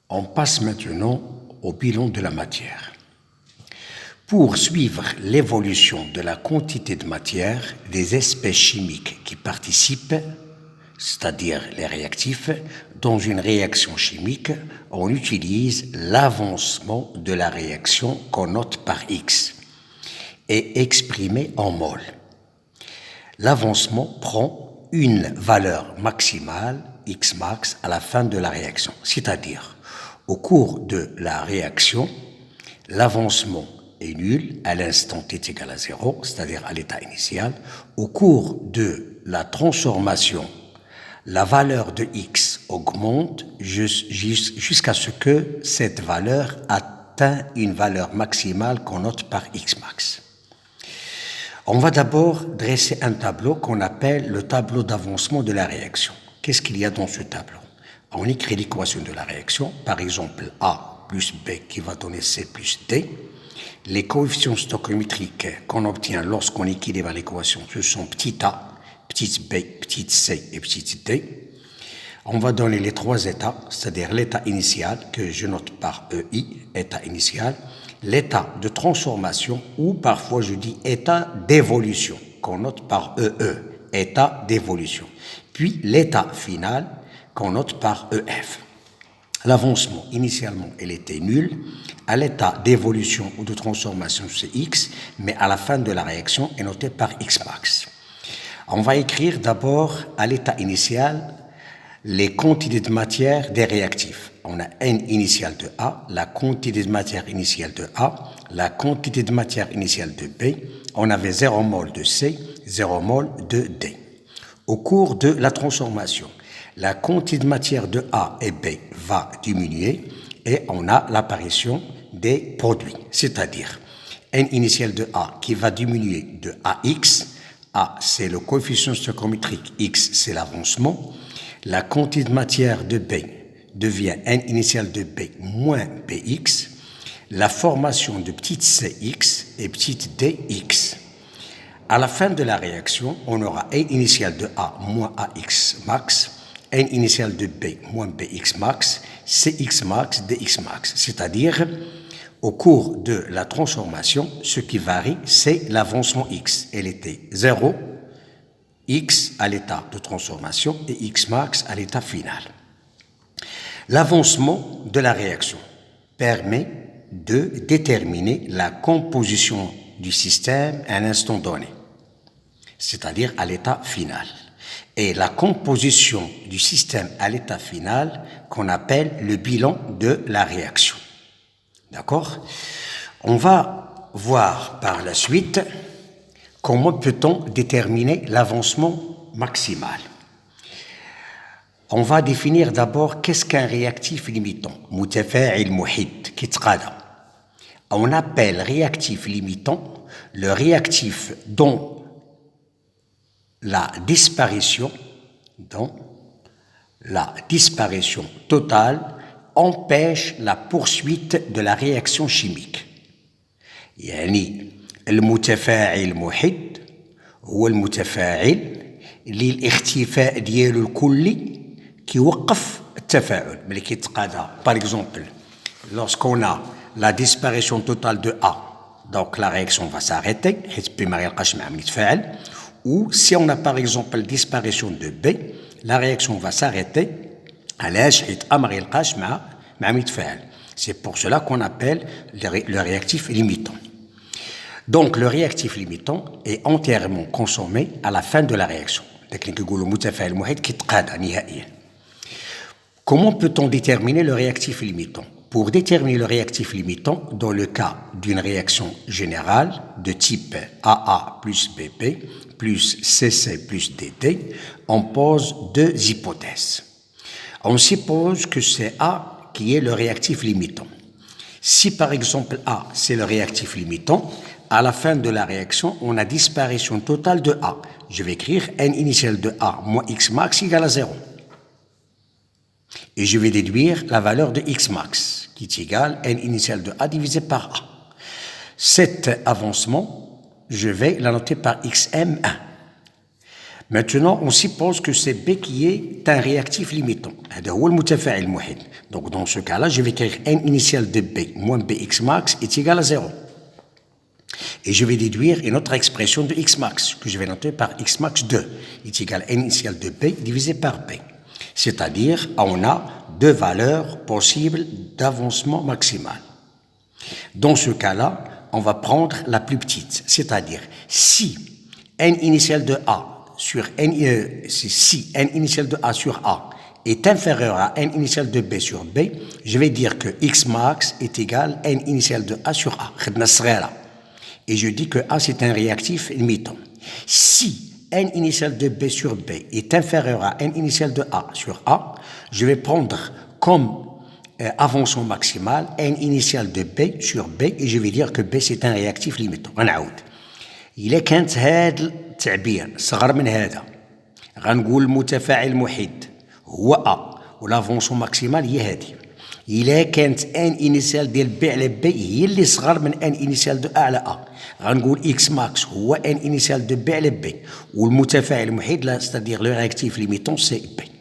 On passe maintenant au bilan de la matière. Pour suivre l'évolution de la quantité de matière des espèces chimiques qui participent, c'est-à-dire les réactifs, dans une réaction chimique, on utilise l'avancement de la réaction qu'on note par X et exprimé en mol. L'avancement prend une valeur maximale, X max, à la fin de la réaction, c'est-à-dire au cours de la réaction, l'avancement est nul à l'instant t est égal à 0, c'est-à-dire à l'état initial. Au cours de la transformation, la valeur de X augmente jusqu'à ce que cette valeur atteint une valeur maximale qu'on note par X max. On va d'abord dresser un tableau qu'on appelle le tableau d'avancement de la réaction. Qu'est-ce qu'il y a dans ce tableau? On écrit l'équation de la réaction, par exemple A plus B qui va donner C plus D. Les coefficients stoichiométriques qu'on obtient lorsqu'on équilibre l'équation, ce sont petit a, petit b, petit c et petit d. On va donner les trois états, c'est-à-dire l'état initial, que je note par EI, état initial, l'état de transformation, ou parfois je dis état d'évolution, qu'on note par EE, état d'évolution, puis l'état final, qu'on note par EF. L'avancement, initialement, il était nul. À l'état d'évolution ou de transformation, c'est X, mais à la fin de la réaction, est noté par X max. On va écrire d'abord à l'état initial les quantités de matière des réactifs. On a N initial de A, la quantité de matière initiale de A, la quantité de matière initiale de B. On avait 0 mol de C, 0 mol de D. Au cours de la transformation, la quantité de matière de A et B va diminuer et on a l'apparition des produits, c'est-à-dire N initial de A qui va diminuer de AX. A, c'est le coefficient stoichiométrique, X, c'est l'avancement. La quantité de matière de B devient N initial de B moins BX. La formation de petite CX et petite DX. À la fin de la réaction, on aura N initial de A moins AX max, N initial de B moins BX max, CX max, DX max. C'est-à-dire, au cours de la transformation, ce qui varie, c'est l'avancement X. Elle était 0, X à l'état de transformation et X max à l'état final. L'avancement de la réaction permet de déterminer la composition du système à un instant donné, c'est-à-dire à l'état final. Et la composition du système à l'état final qu'on appelle le bilan de la réaction. D'accord? On va voir par la suite comment peut-on déterminer l'avancement maximal. On va définir d'abord qu'est-ce qu'un réactif limitant. متفاعل محيط كيتقادى. On appelle réactif limitant le réactif dont la disparition totale empêche la poursuite de la réaction chimique. يعني المتفاعل المحيط هو المتفاعل اللي الاختفاء ديالو الكلي كيوقف التفاعل ملي كيتقادى. Par exemple, lorsqu'on a la disparition totale de A, donc la réaction va s'arrêter حيت B ما غيلقاش معاهم يتفاعل. Ou si on a par exemple la disparition de B, la réaction va s'arrêter علاش حيت A ما غيلقاش معاهم يتفاعل. C'est pour cela qu'on appelle le réactif limitant. Donc, le réactif limitant est entièrement consommé à la fin de la réaction. Comment peut-on déterminer le réactif limitant? Pour déterminer le réactif limitant, dans le cas d'une réaction générale de type AA plus BP plus CC plus DD, on pose deux hypothèses. On suppose que c'est A qui est le réactif limitant. Si par exemple A, c'est le réactif limitant, à la fin de la réaction, on a disparition totale de A. Je vais écrire N initial de A moins X max égale à 0. Et je vais déduire la valeur de X max, qui est égale N initial de A divisé par A. Cet avancement, je vais la noter par XM1. Maintenant, on suppose que c'est B qui est un réactif limitant. Donc, dans ce cas-là, je vais écrire N initial de B moins Bx max est égal à 0. Et je vais déduire une autre expression de X max, que je vais noter par X max 2, est égal à N initial de B divisé par B. C'est-à-dire, on a deux valeurs possibles d'avancement maximal. Dans ce cas-là, on va prendre la plus petite, c'est-à-dire si N initial de A sur si N initial de A sur A est inférieur à N initial de B sur B, je vais dire que X max est égal à N initial de A sur A. Et je dis que A c'est un réactif limitant. Si N initial de B sur B est inférieur à N initial de A sur A, je vais prendre comme avancement maximal N initial de B sur B et je vais dire que B c'est un réactif limitant. إلا كانت هذا التعبير صغر من هذا غنقول المتفاعل المحيد هو A والافونسون ماكسيمال هي هذه. إلا كانت ان انيسيال ديال بي على بي هي اللي صغر من ان انيسيال دو A على A غنقول اكس ماكس هو ان انيسيال دو بي على بي والمتفاعل المحيد لا ستادير لو رياكتيف ليميتون سي بي.